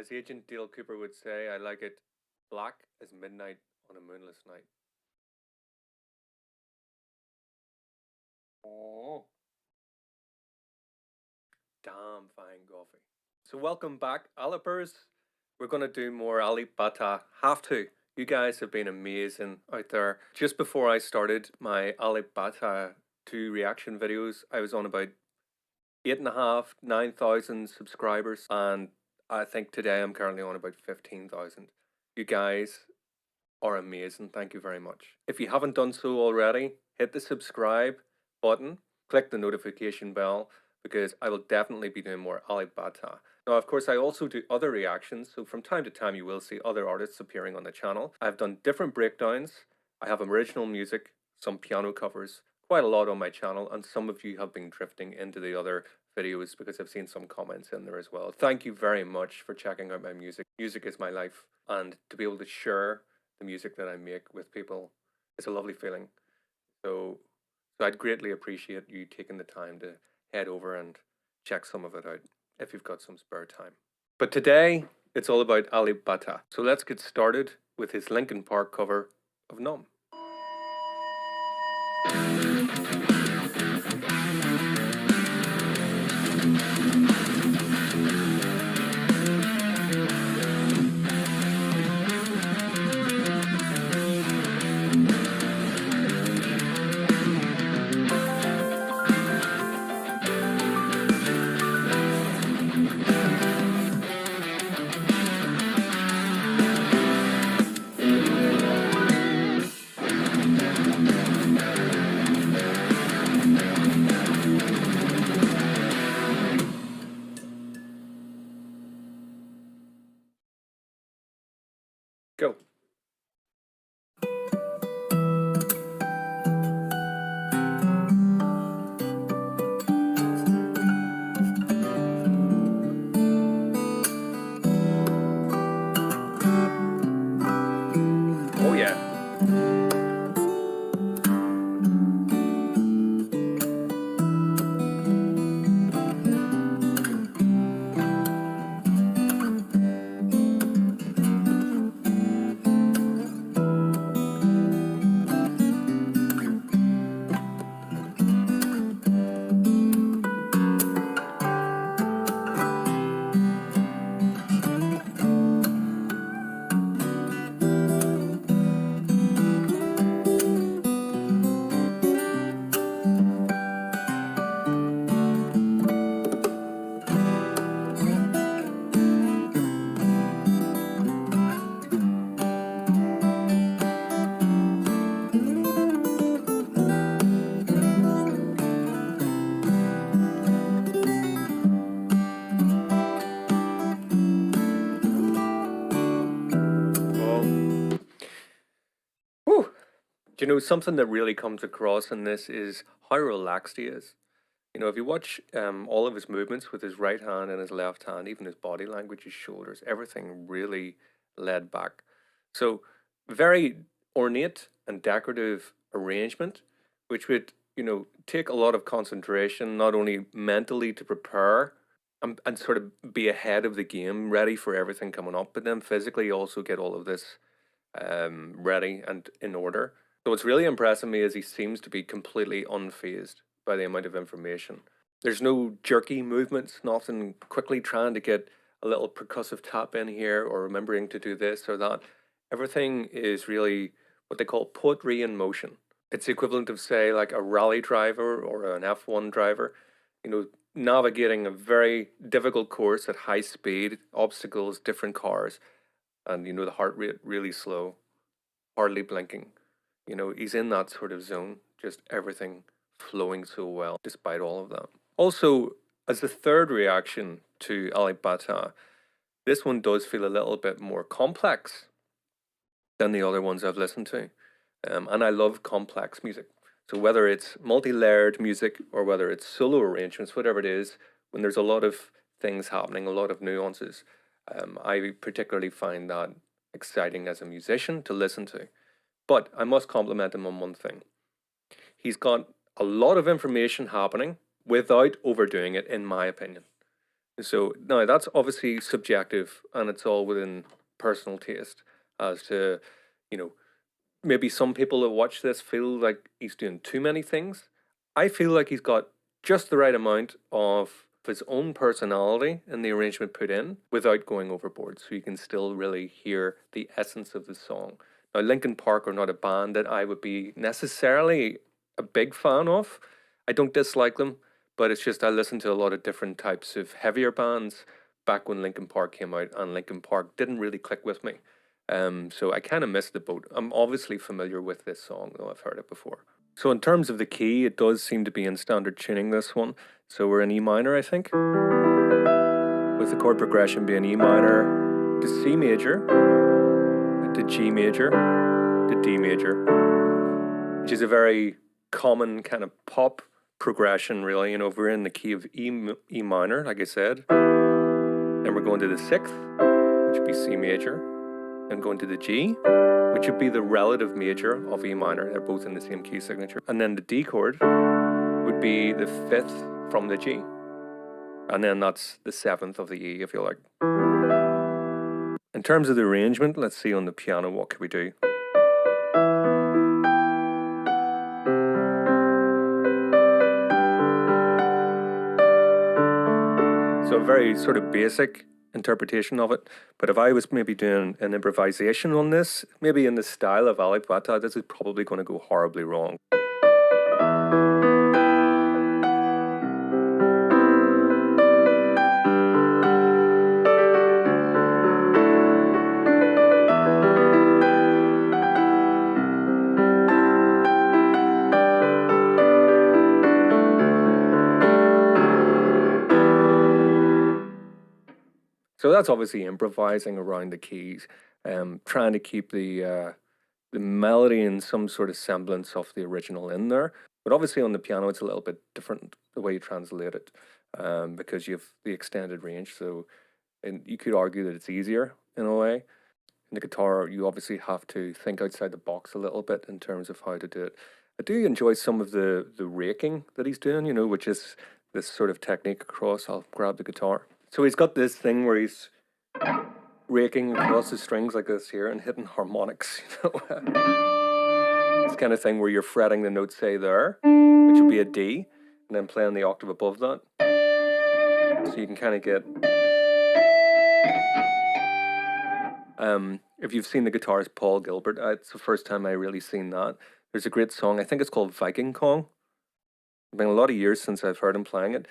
As Agent Dale Cooper would say, I like it black as midnight on a moonless night. Oh, damn fine coffee. So welcome back, Alipers. We're going to do more alip. Have to. You guys have been amazing out there. Just before I started my alip 2 reaction videos, I was on about 8.5, 9,000 subscribers, and I think today I'm currently on about 15,000. You guys are amazing. Thank you very much. If you haven't done so already, hit the subscribe button, click the notification bell, because I will definitely be doing more alip. Now, of course, I also do other reactions, so from time to time you will see other artists appearing on the channel. I've done different breakdowns. I have original music, some piano covers, quite a lot on my channel, and some of you have been drifting into the other videos because I've seen some comments in there as well. Thank you very much for checking out my music. Music is my life, and to be able to share the music that I make with people, it's a lovely feeling. So I'd greatly appreciate you taking the time to head over and check some of it out if you've got some spare time. But today, it's all about alip. So let's get started with his Linkin Park cover of Numb. Go. Oh yeah. Whew. Do you know, something that really comes across in this is how relaxed he is. You know, if you watch all of his movements with his right hand and his left hand, even his body language, his shoulders, everything really laid back. So very ornate and decorative arrangement, which would, you know, take a lot of concentration, not only mentally to prepare and sort of be ahead of the game, ready for everything coming up, but then physically also get all of this ready and in order. So what's really impressing me is he seems to be completely unfazed by the amount of information. There's no jerky movements, nothing quickly trying to get a little percussive tap in here or remembering to do this or that. Everything is really what they call poetry in motion. It's the equivalent of, say, like a rally driver or an F1 driver, you know, navigating a very difficult course at high speed, obstacles, different cars, and, you know, the heart rate really slow, hardly blinking. You know, he's in that sort of zone, just everything flowing so well despite all of that. Also, as the third reaction to alip, this one does feel a little bit more complex than the other ones I've listened to. And I love complex music. So whether it's multi-layered music or whether it's solo arrangements, whatever it is, when there's a lot of things happening, a lot of nuances, I particularly find that exciting as a musician to listen to. But I must compliment him on one thing. He's got a lot of information happening without overdoing it, in my opinion. So now that's obviously subjective, and it's all within personal taste as to, you know, maybe some people that watch this feel like he's doing too many things. I feel like he's got just the right amount of his own personality in the arrangement put in without going overboard, so you can still really hear the essence of the song. Now, Linkin Park are not a band that I would be necessarily a big fan of. I don't dislike them, but it's just I listened to a lot of different types of heavier bands back when Linkin Park came out, and Linkin Park didn't really click with me. So I kind of missed the boat. I'm obviously familiar with this song, though I've heard it before. So in terms of the key, it does seem to be in standard tuning, this one. So we're in E minor, I think, with the chord progression being E minor to C major, to G major, to D major, which is a very common kind of pop progression, really. You know, if we're in the key of E minor, like I said, then we're going to the sixth, which would be C major, and going to the G, which would be the relative major of E minor. They're both in the same key signature. And then the D chord would be the fifth from the G. And then that's the seventh of the E, if you like. In terms of the arrangement, let's see on the piano, what could we do? So a very sort of basic interpretation of it. But if I was maybe doing an improvisation on this, maybe in the style of alip, this is probably going to go horribly wrong. So that's obviously improvising around the keys, trying to keep the melody and some sort of semblance of the original in there. But obviously on the piano, it's a little bit different the way you translate it, because you have the extended range. So, and you could argue that it's easier in a way. In the guitar, you obviously have to think outside the box a little bit in terms of how to do it. I do enjoy some of the raking that he's doing, you know, which is this sort of technique across. I'll grab the guitar. So he's got this thing where he's raking across the strings like this here and hitting harmonics, you know. This kind of thing where you're fretting the note, say there, which would be a D, and then playing the octave above that. So you can kind of get... if you've seen the guitarist Paul Gilbert, it's the first time I really seen that. There's a great song, I think it's called Viking Kong. It's been a lot of years since I've heard him playing it.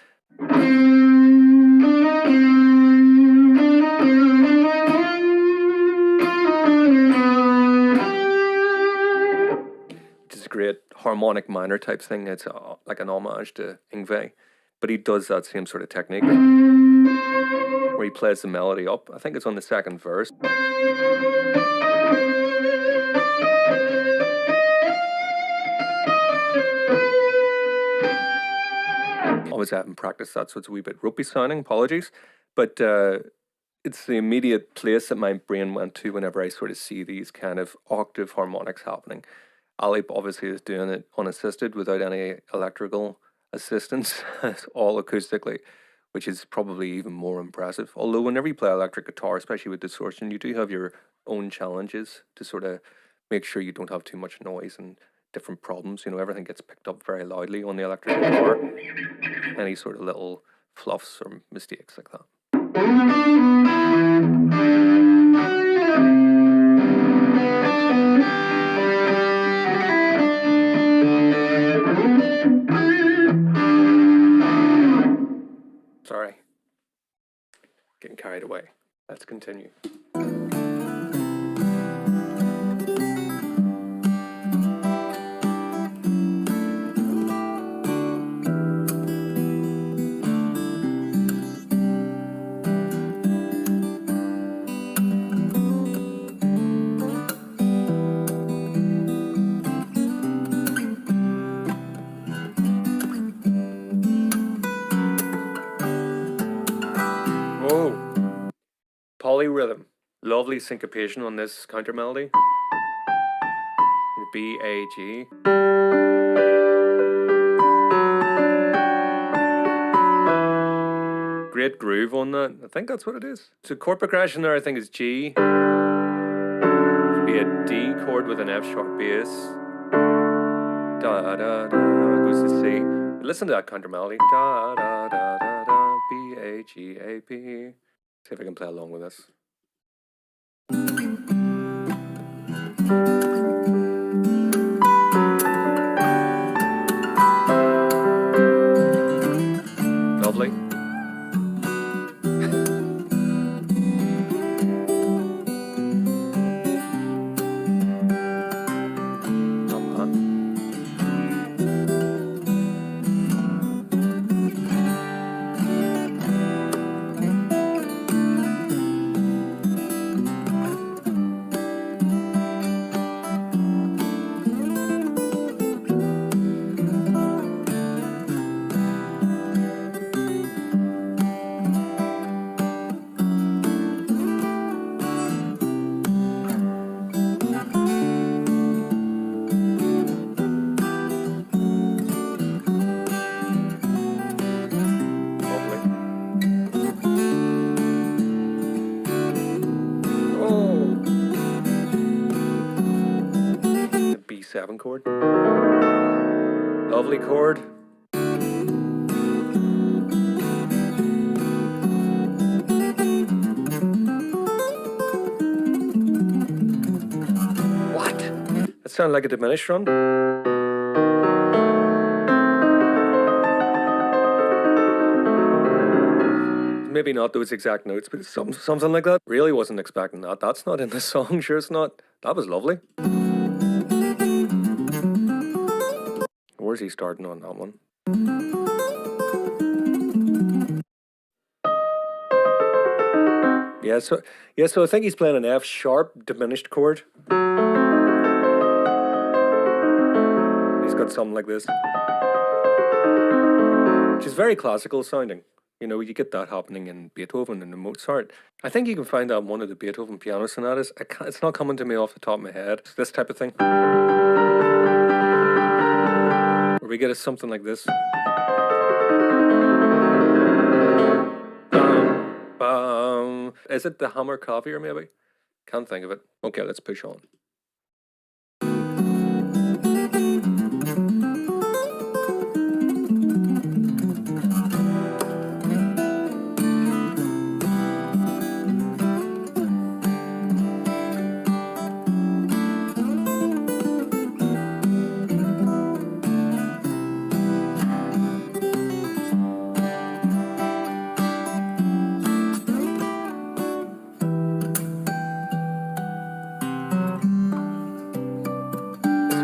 Which is a great harmonic minor type thing. It's like an homage to Yngwie. But he does that same sort of technique where he plays the melody up. I think it's on the second verse. Obviously I haven't practiced that, so it's a wee bit ropey sounding, apologies. But it's the immediate place that my brain went to whenever I sort of see these kind of octave harmonics happening. Alip obviously is doing it unassisted without any electrical assistance, all acoustically, which is probably even more impressive. Although whenever you play electric guitar, especially with distortion, you do have your own challenges to sort of make sure you don't have too much noise and different problems. You know, everything gets picked up very loudly on the electric guitar. Any sort of little fluffs or mistakes like that. Sorry, getting carried away. Let's continue. Polyrhythm. Lovely syncopation on this counter melody. B, A, G. Great great groove on that. I think that's what it is. So chord progression there, I think, is G. Should be a D chord with an F sharp bass. Da da da, goes to C. Listen to that counter melody. Da da da da da, B A G A B. See if I can play along with this. Lovely. B7 chord. Lovely chord. What? That sounded like a diminished run. Maybe not those exact notes, but something like that. Really wasn't expecting that. That's not in the song, sure it's not. That was lovely. Where's he starting on that one? Yeah, so I think he's playing an F sharp diminished chord. He's got something like this, which is very classical sounding. You know, you get that happening in Beethoven and in Mozart. I think you can find that in one of the Beethoven piano sonatas. It's not coming to me off the top of my head. It's this type of thing. Where we get something like this. Is it the hammer clavier maybe? Can't think of it. Okay, let's push on.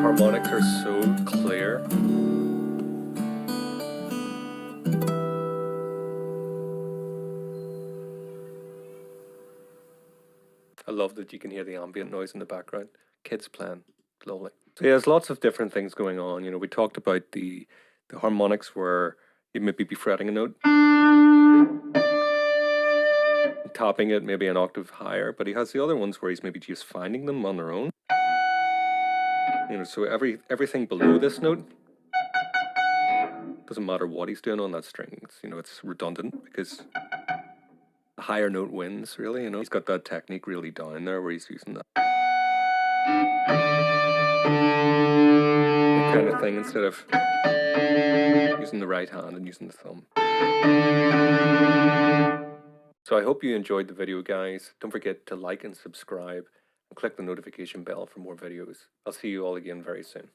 Harmonics are so clear. I love that you can hear the ambient noise in the background. Kids playing, lovely. So yeah, there's lots of different things going on. You know, we talked about the harmonics where you maybe be fretting a note, tapping it maybe an octave higher, but he has the other ones where he's maybe just finding them on their own. You know, so everything below this note, doesn't matter what he's doing on that string. It's redundant because the higher note wins, really. You know, he's got that technique really down there where he's using that kind of thing instead of using the right hand and using the thumb. So I hope you enjoyed the video, guys. Don't forget to like and subscribe and click the notification bell for more videos. I'll see you all again very soon.